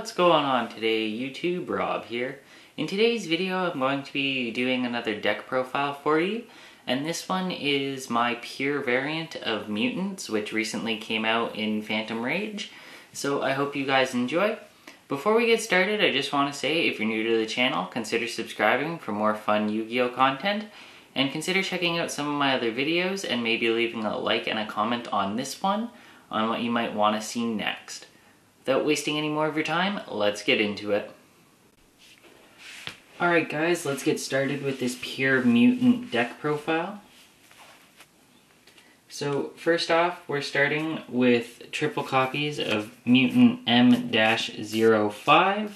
What's going on today, YouTube? Rob here. In today's video, I'm going to be doing another deck profile for you, and this one is my pure variant of Mutants, which recently came out in Phantom Rage, so I hope you guys enjoy. Before we get started, I just want to say, if you're new to the channel, consider subscribing for more fun Yu-Gi-Oh content, and consider checking out some of my other videos, and maybe leaving a like and a comment on this one, on what you might want to see next. Without wasting any more of your time, let's get into it. Alright guys, let's get started with this pure mutant deck profile. So first off, we're starting with triple copies of Mutant M-05.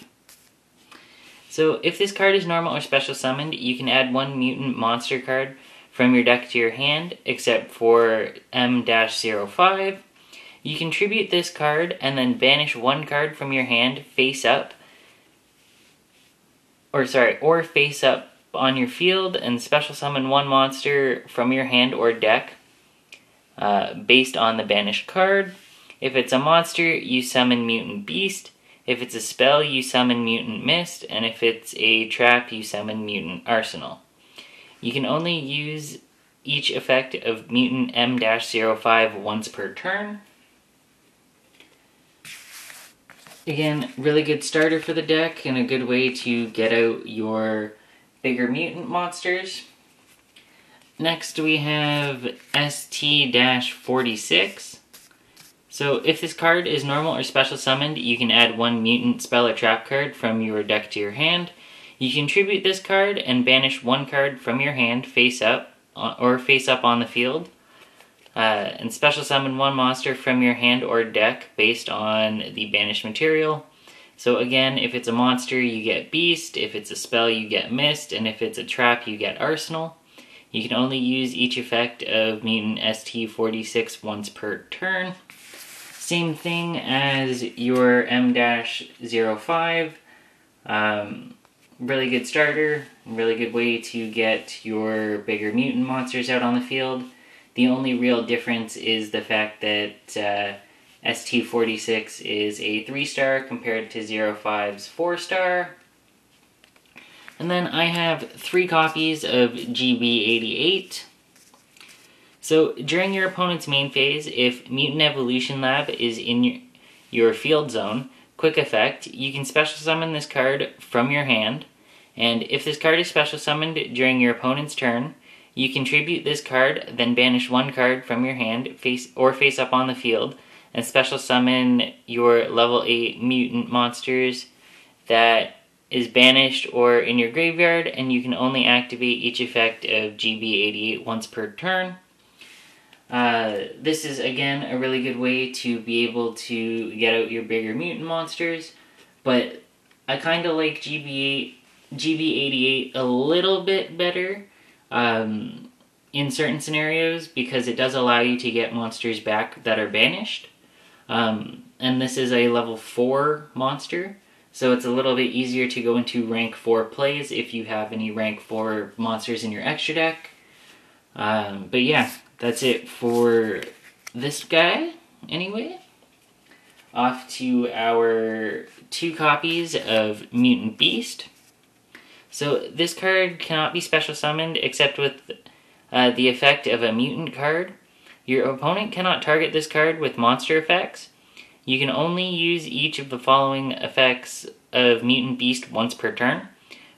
So if this card is normal or special summoned, you can add one mutant monster card from your deck to your hand, except for M-05. You can tribute this card and then banish one card from your hand face up, or face up on your field, and special summon one monster from your hand or deck based on the banished card. If it's a monster, you summon Mutant Beast. If it's a spell, you summon Mutant Mist, and if it's a trap, you summon Mutant Arsenal. You can only use each effect of Mutant M-05 once per turn. Again, really good starter for the deck and a good way to get out your bigger mutant monsters. Next we have ST-46. So if this card is normal or special summoned, you can add one mutant spell or trap card from your deck to your hand. You can tribute this card and banish one card from your hand face up or face up on the field. And special summon one monster from your hand or deck based on the banished material. So again, if it's a monster, you get Beast, if it's a spell, you get Mist, and if it's a trap, you get Arsenal. You can only use each effect of Mutant ST-46 once per turn. Same thing as your M-05. Really good starter, really good way to get your bigger mutant monsters out on the field. The only real difference is the fact that ST-46 is a 3-star compared to 05's 4-star. And then I have 3 copies of GB88. So during your opponent's main phase, if Mutant Evolution Lab is in your field zone, quick effect, you can special summon this card from your hand. And if this card is special summoned during your opponent's turn, you can tribute this card, then banish one card from your hand face up on the field, and special summon your level 8 mutant monsters that is banished or in your graveyard, and you can only activate each effect of GB88 once per turn. This is, again, a really good way to be able to get out your bigger mutant monsters, but I kind of like GB88 a little bit better in certain scenarios, because it does allow you to get monsters back that are banished. And this is a level 4 monster, so it's a little bit easier to go into rank 4 plays if you have any rank 4 monsters in your extra deck. But yeah, that's it for this guy, anyway. Off to our 2 copies of Mutant Beast. So this card cannot be special summoned except with the effect of a mutant card. Your opponent cannot target this card with monster effects. You can only use each of the following effects of Mutant Beast once per turn.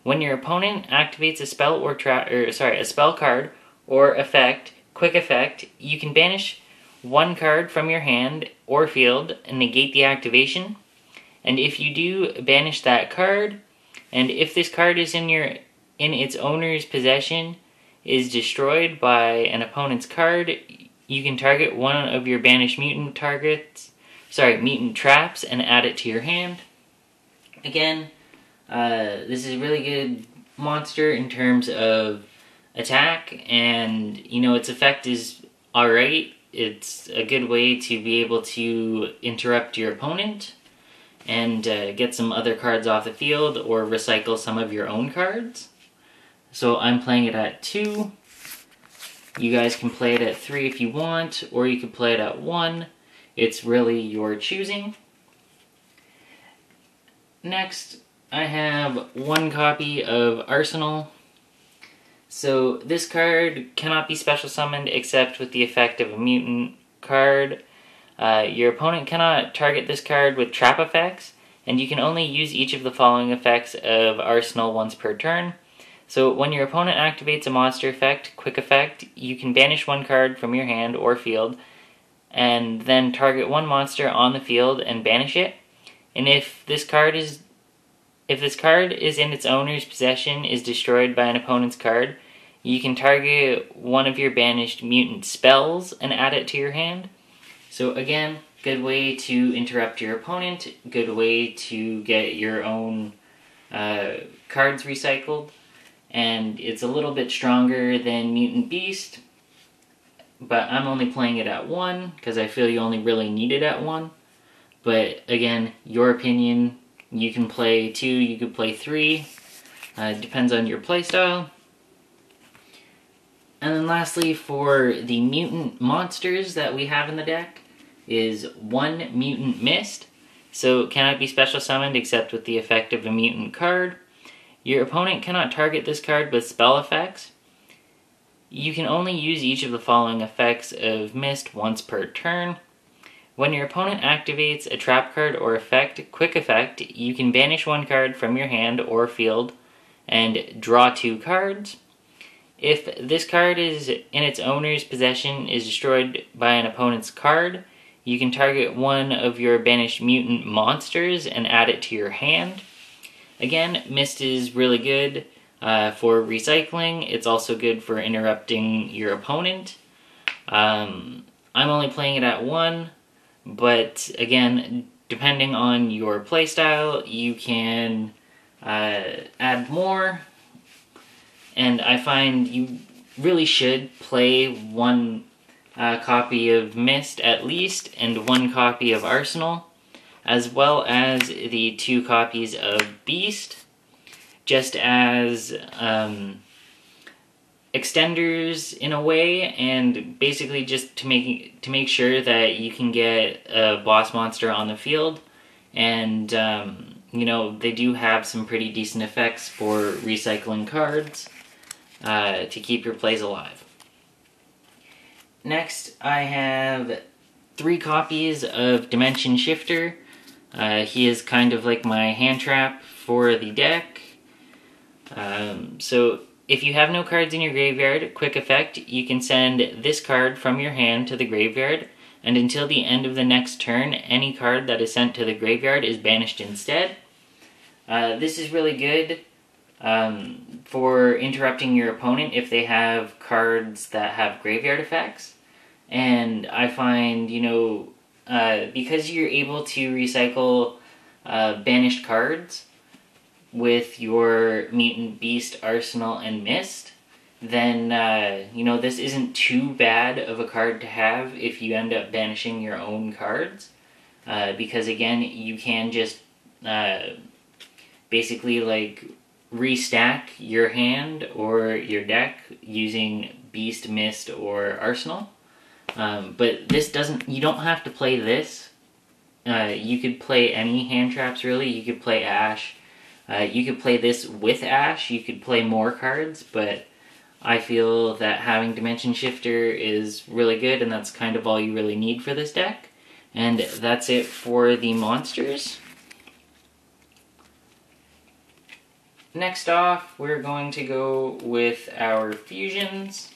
When your opponent activates a spell or a spell card or effect, quick effect, you can banish one card from your hand or field and negate the activation. And if you do, banish that card. And if this card is in its owner's possession, is destroyed by an opponent's card, you can target one of your banished mutant traps and add it to your hand. Again, this is a really good monster in terms of attack, and its effect is alright. It's a good way to be able to interrupt your opponent and get some other cards off the field or recycle some of your own cards. So I'm playing it at 2. You guys can play it at 3 if you want, or you can play it at 1. It's really your choosing. Next, I have one copy of Arsenal. So this card cannot be special summoned except with the effect of a mutant card. Your opponent cannot target this card with trap effects, and you can only use each of the following effects of Arsenal once per turn. So when your opponent activates a monster effect, quick effect, you can banish one card from your hand or field, and then target one monster on the field and banish it. And if this card is in its owner's possession is destroyed by an opponent's card, you can target one of your banished mutant spells and add it to your hand. So again, good way to interrupt your opponent, good way to get your own cards recycled, and it's a little bit stronger than Mutant Beast, but I'm only playing it at 1 because I feel you only really need it at 1. But again, your opinion. You can play 2, you could play 3. Depends on your playstyle. And then lastly, for the mutant monsters that we have in the deck, is 1 Mutant Mist. So cannot be special summoned except with the effect of a mutant card. Your opponent cannot target this card with spell effects. You can only use each of the following effects of Mist once per turn. When your opponent activates a trap card or effect, quick effect, you can banish one card from your hand or field and draw 2 cards. If this card is in its owner's possession is destroyed by an opponent's card, you can target one of your banished mutant monsters and add it to your hand. Again, Mist is really good for recycling. It's also good for interrupting your opponent. I'm only playing it at 1. But again, depending on your playstyle, you can add more. And I find you really should play 1 copy of Mist at least, and 1 copy of Arsenal, as well as the 2 copies of Beast, just as extenders in a way, and basically just to make sure that you can get a boss monster on the field. And you know, they do have some pretty decent effects for recycling cards to keep your plays alive. Next, I have 3 copies of Dimension Shifter. He is kind of like my hand trap for the deck. So if you have no cards in your graveyard, quick effect, you can send this card from your hand to the graveyard, and until the end of the next turn, any card that is sent to the graveyard is banished instead. This is really good for interrupting your opponent if they have cards that have graveyard effects. And I find, you know, because you're able to recycle banished cards with your Mutant Beast, Arsenal, and Mist, then, you know, this isn't too bad of a card to have if you end up banishing your own cards. Because, again, you can just basically, like, restack your hand or your deck using Beast, Mist, or Arsenal. But this doesn't, you don't have to play this. You could play any hand traps, really. You could play Ash. You could play this with Ash, you could play more cards, but I feel that having Dimension Shifter is really good, and that's kind of all you really need for this deck. And that's it for the monsters. Next off, we're going to go with our fusions.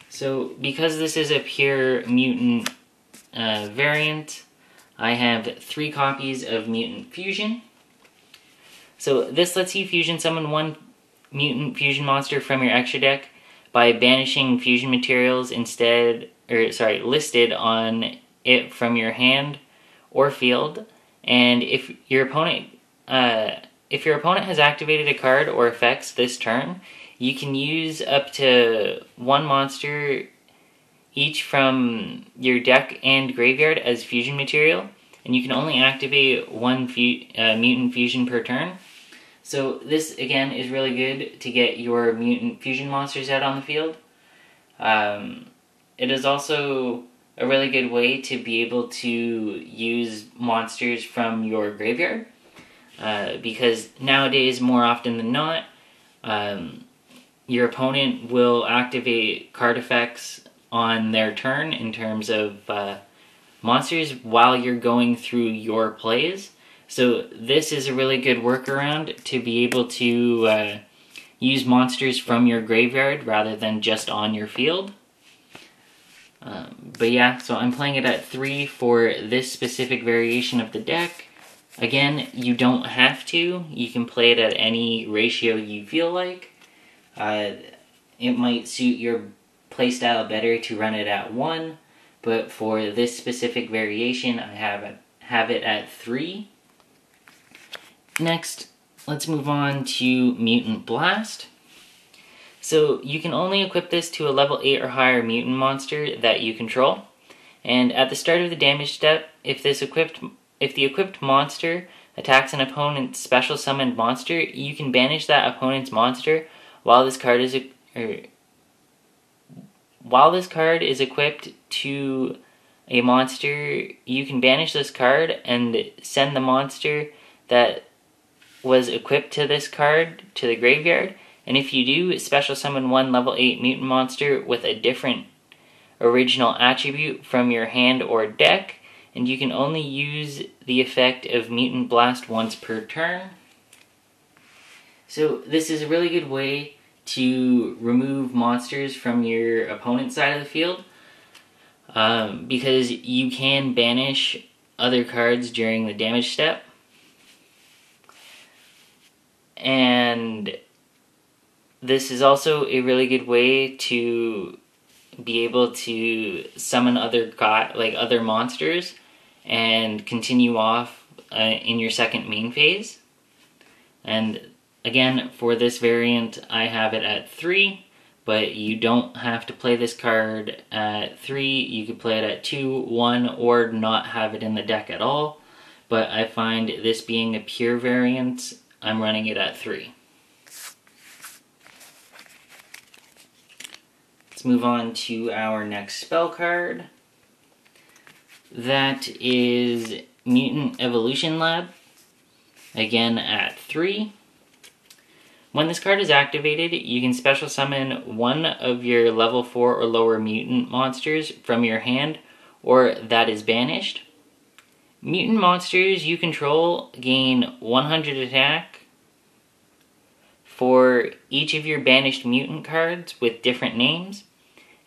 So, because this is a pure mutant variant, I have 3 copies of Mutant Fusion. So this lets you fusion summon 1 mutant fusion monster from your extra deck by banishing fusion materials listed on it from your hand or field. And if your opponent has activated a card or effects this turn, you can use up to 1 monster each from your deck and graveyard as fusion material, and you can only activate 1 mutant fusion per turn. So this, again, is really good to get your mutant fusion monsters out on the field. It is also a really good way to be able to use monsters from your graveyard. because nowadays, more often than not, your opponent will activate card effects on their turn in terms of monsters while you're going through your plays. So this is a really good workaround to be able to use monsters from your graveyard rather than just on your field. But yeah, so I'm playing it at 3 for this specific variation of the deck. Again, you don't have to. You can play it at any ratio you feel like. It might suit your playstyle better to run it at 1, but for this specific variation, I have it at 3. Next, let's move on to Mutant Blast. So you can only equip this to a level 8 or higher mutant monster that you control. And at the start of the damage step, if the equipped monster attacks an opponent's special summoned monster, you can banish that opponent's monster while this card is equipped to a monster. You can banish this card and send the monster that was equipped to this card to the graveyard. And if you do, special summon one level 8 mutant monster with a different original attribute from your hand or deck, and you can only use the effect of Mutant Blast once per turn. So this is a really good way to remove monsters from your opponent's side of the field, because you can banish other cards during the damage step. And this is also a really good way to be able to summon other monsters and continue off in your second main phase. And again, for this variant, I have it at 3, but you don't have to play this card at 3. You could play it at 2, 1, or not have it in the deck at all. But I find this being a pure variant, I'm running it at 3. Let's move on to our next spell card. That is Mutant Evolution Lab, again at 3. When this card is activated, you can special summon one of your level 4 or lower mutant monsters from your hand, or that is banished. Mutant monsters you control gain 100 attack for each of your banished mutant cards with different names.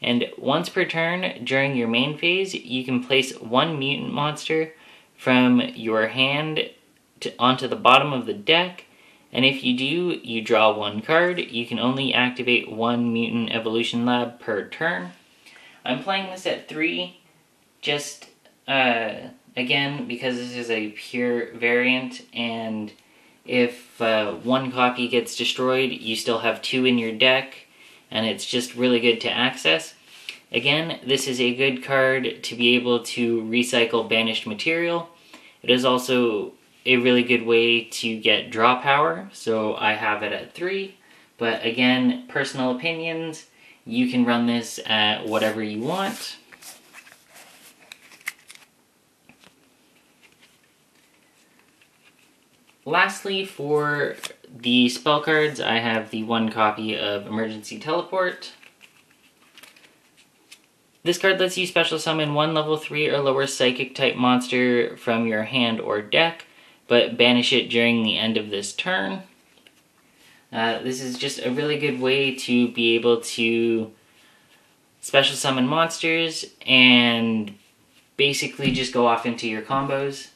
And once per turn during your main phase, you can place one mutant monster from your hand onto the bottom of the deck. And if you do, you draw one card. You can only activate one Mutant Evolution Lab per turn. I'm playing this at 3, just again, because this is a pure variant, and if one copy gets destroyed, you still have 2 in your deck, and it's just really good to access. Again, this is a good card to be able to recycle banished material. It is also a really good way to get draw power, so I have it at 3. But again, personal opinions, you can run this at whatever you want. Lastly, for the spell cards, I have the 1 copy of Emergency Teleport. This card lets you special summon one level 3 or lower psychic type monster from your hand or deck, but banish it during the end of this turn. This is just a really good way to be able to special summon monsters and basically just go off into your combos.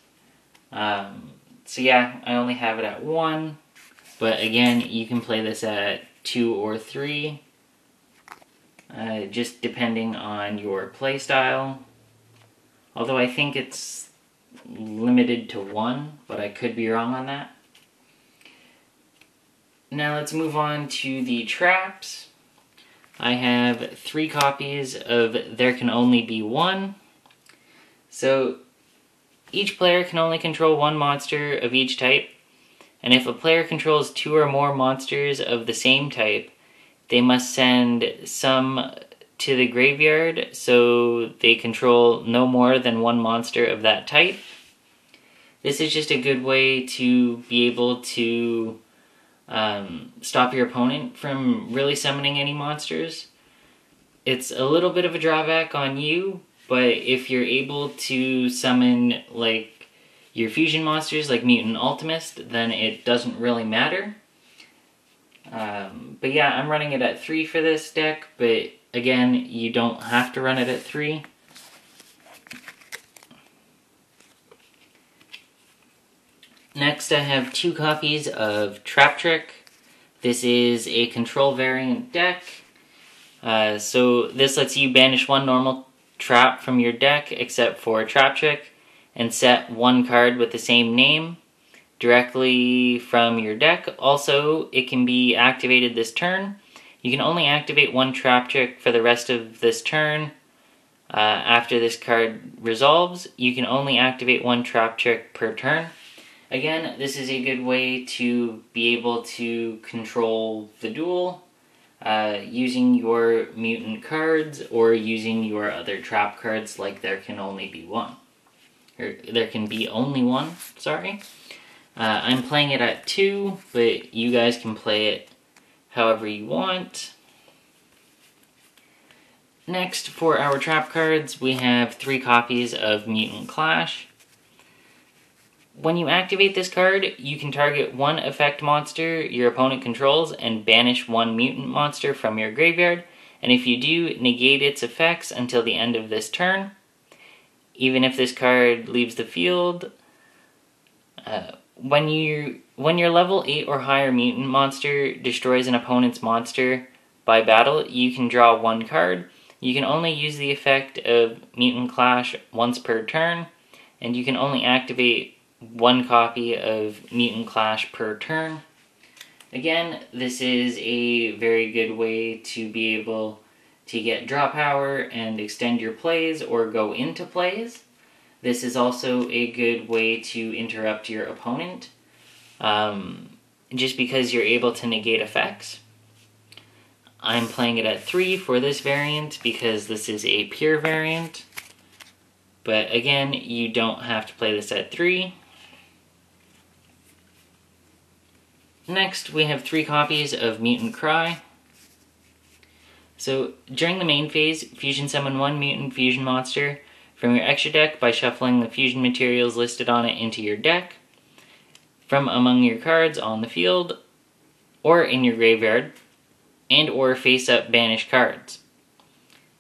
So yeah, I only have it at 1, but again, you can play this at 2 or 3, just depending on your playstyle. Although I think it's limited to 1, but I could be wrong on that. Now let's move on to the traps. I have 3 copies of There Can Only Be One. So each player can only control 1 monster of each type, and if a player controls 2 or more monsters of the same type, they must send some to the graveyard so they control no more than 1 monster of that type. This is just a good way to be able to stop your opponent from really summoning any monsters. It's a little bit of a drawback on you, but if you're able to summon like your fusion monsters like Mutant Ultimist, then it doesn't really matter. But yeah, I'm running it at 3 for this deck, but again, you don't have to run it at 3. Next, I have 2 copies of Trap Trick. This is a control variant deck. So this lets you banish 1 normal trap from your deck, except for Trap Trick, and set 1 card with the same name directly from your deck. Also, it can be activated this turn. You can only activate 1 Trap Trick for the rest of this turn. After this card resolves, you can only activate 1 Trap Trick per turn. Again, this is a good way to be able to control the duel using your mutant cards or using your other trap cards, like there can only be one. Or there can be only one, sorry. I'm playing it at 2, but you guys can play it however you want. Next, for our trap cards, we have 3 copies of Mutant Clash. When you activate this card, you can target 1 effect monster your opponent controls and banish 1 mutant monster from your graveyard, and if you do, negate its effects until the end of this turn. Even if this card leaves the field, when your level 8 or higher mutant monster destroys an opponent's monster by battle, you can draw 1 card. You can only use the effect of Mutant Clash once per turn, and you can only activate 1 copy of Mutant Clash per turn. Again, this is a very good way to be able to get draw power and extend your plays or go into plays. This is also a good way to interrupt your opponent, just because you're able to negate effects. I'm playing it at 3 for this variant because this is a pure variant, but again, you don't have to play this at 3. Next, we have 3 copies of Mutant Cry. So, during the main phase, fusion summon 1 mutant fusion monster from your extra deck by shuffling the fusion materials listed on it into your deck, from among your cards on the field, or in your graveyard, and or face-up banish cards.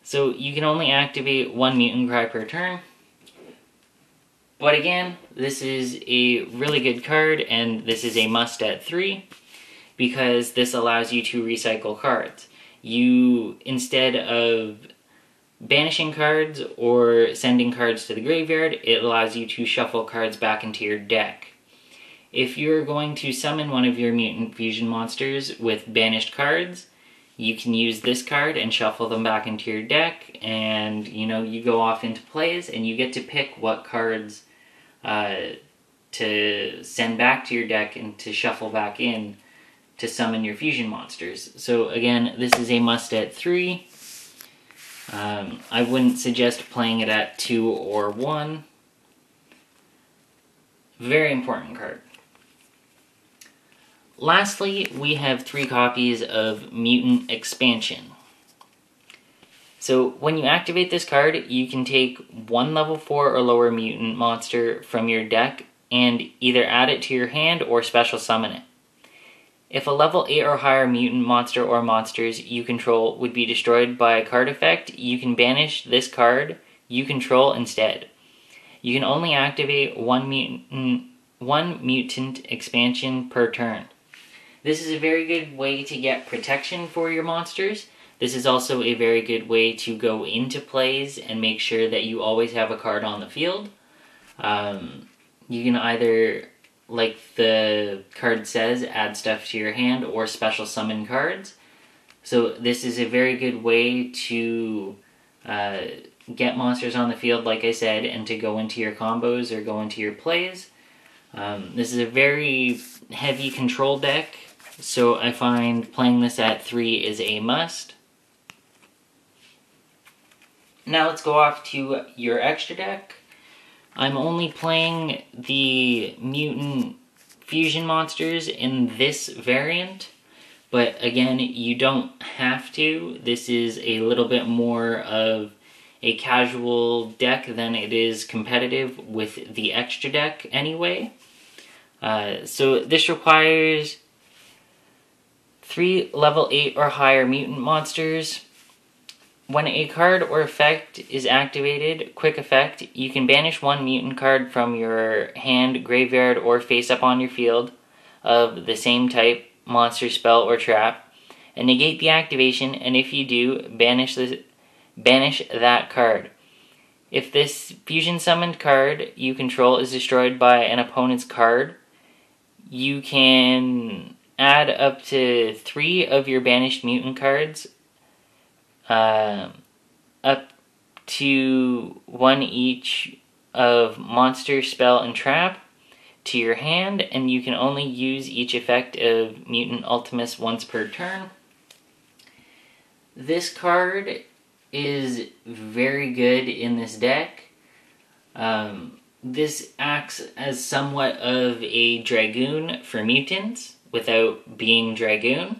So, you can only activate 1 Mutant Cry per turn. But again, this is a really good card, and this is a must at 3, because this allows you to recycle cards. You, instead of banishing cards or sending cards to the graveyard, it allows you to shuffle cards back into your deck. If you're going to summon one of your mutant fusion monsters with banished cards, you can use this card and shuffle them back into your deck, and you go off into plays, and you get to pick what cards to send back to your deck and to shuffle back in to summon your fusion monsters. So again, this is a must at 3. I wouldn't suggest playing it at 2 or 1. Very important card. Lastly, we have 3 copies of Mutant Expansion. So when you activate this card, you can take 1 level 4 or lower mutant monster from your deck and either add it to your hand or special summon it. If a level 8 or higher mutant monster or monsters you control would be destroyed by a card effect, you can banish this card you control instead. You can only activate 1 mutant expansion per turn. This is a very good way to get protection for your monsters. This is also a very good way to go into plays and make sure that you always have a card on the field. You can either, like the card says, add stuff to your hand or special summon cards. So this is a very good way to get monsters on the field, like I said, and to go into your combos or go into your plays. This is a very heavy control deck, so I find playing this at 3 is a must. Now let's go off to your extra deck. I'm only playing the Mutant Fusion monsters in this variant, but again, you don't have to. This is a little bit more of a casual deck than it is competitive with the extra deck anyway. So this requires 3 level 8 or higher mutant monsters. When a card or effect is activated, quick effect, you can banish 1 mutant card from your hand, graveyard, or face up on your field of the same type, monster, spell, or trap, and negate the activation, and if you do, banish that card. If this fusion summoned card you control is destroyed by an opponent's card, you can add up to 3 of your banished mutant cards, up to 1 each of monster, spell, and trap to your hand, and you can only use each effect of Mutant Ultimus once per turn. This card is very good in this deck. This acts as somewhat of a Dragoon for mutants without being Dragoon.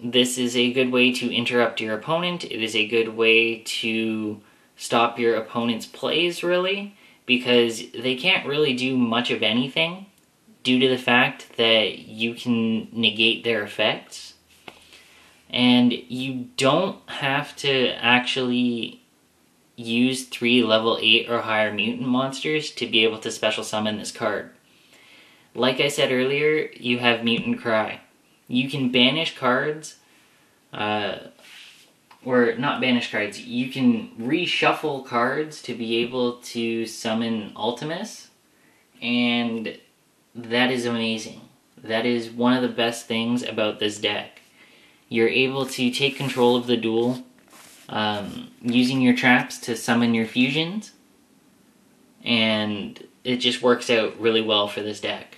This is a good way to interrupt your opponent. It is a good way to stop your opponent's plays, really, because they can't really do much of anything due to the fact that you can negate their effects. And you don't have to actually use 3 level 8 or higher mutant monsters to be able to special summon this card. Like I said earlier, you have Mutant Cry. You can banish cards, or not banish cards, you can reshuffle cards to be able to summon Ultimus, and that is amazing. That is one of the best things about this deck. You're able to take control of the duel, using your traps to summon your fusions, and it just works out really well for this deck.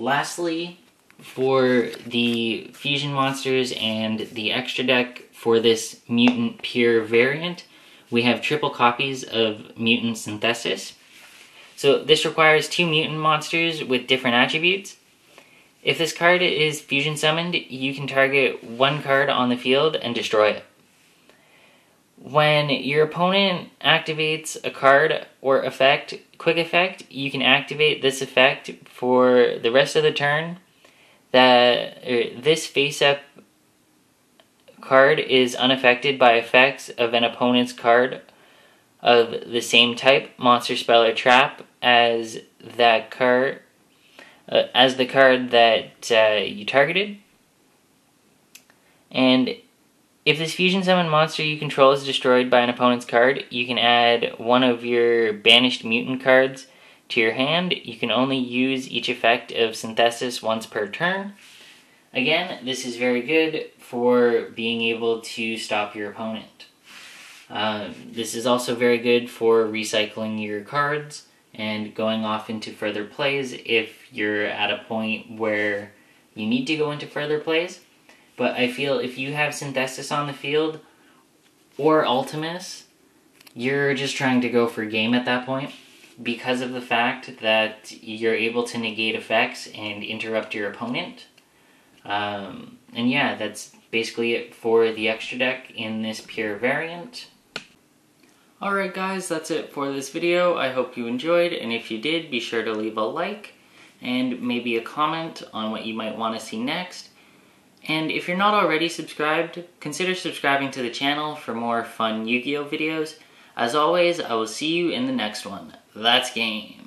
Lastly, for the fusion monsters and the extra deck for this Mutant Pure variant, we have triple copies of Mutant Synthesis. So this requires 2 mutant monsters with different attributes. If this card is fusion summoned, you can target 1 card on the field and destroy it. When your opponent activates a card or effect, quick effect, you can activate this effect for the rest of the turn. This face-up card is unaffected by effects of an opponent's card of the same type, monster, spell, or trap as that card, as the card that you targeted. And if this fusion summon monster you control is destroyed by an opponent's card, you can add 1 of your banished mutant cards to your hand. You can only use each effect of Synthesis once per turn. Again, this is very good for being able to stop your opponent. This is also very good for recycling your cards and going off into further plays if you're at a point where you need to go into further plays. But I feel if you have Synthesis on the field, or Ultimus, you're just trying to go for game at that point, because of the fact that you're able to negate effects and interrupt your opponent. And yeah, that's basically it for the extra deck in this pure variant. Alright guys, that's it for this video. I hope you enjoyed, and if you did, be sure to leave a like, and maybe a comment on what you might want to see next. And if you're not already subscribed, consider subscribing to the channel for more fun Yu-Gi-Oh videos. As always, I will see you in the next one. That's game!